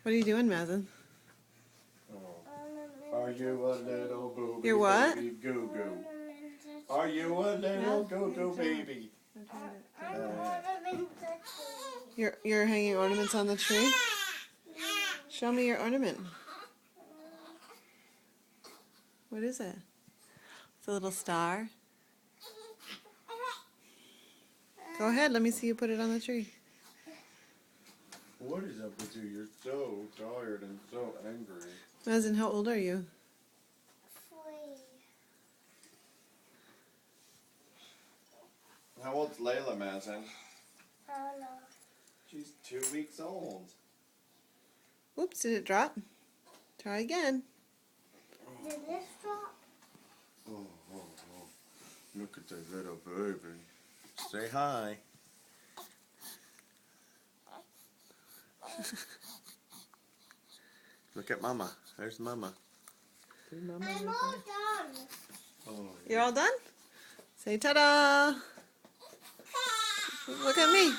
What are you doing, Mazen? Oh. Are you a little booby You're what? baby goo goo? Are you a little goo goo baby? You're hanging ornaments on the tree? Show me your ornament. What is it? It's a little star. Go ahead, let me see you put it on the tree. What is up with you? You're so tired and so angry. Mazen, how old are you? 3. How old's Layla, Mazen? I don't know. She's 2 weeks old. Oops, did it drop? Try again. Did this drop? Oh. Look at the little baby. Say hi. Look at Mama. There's Mama. I'm all done. Oh, You're all done? Say ta-da! Look at me.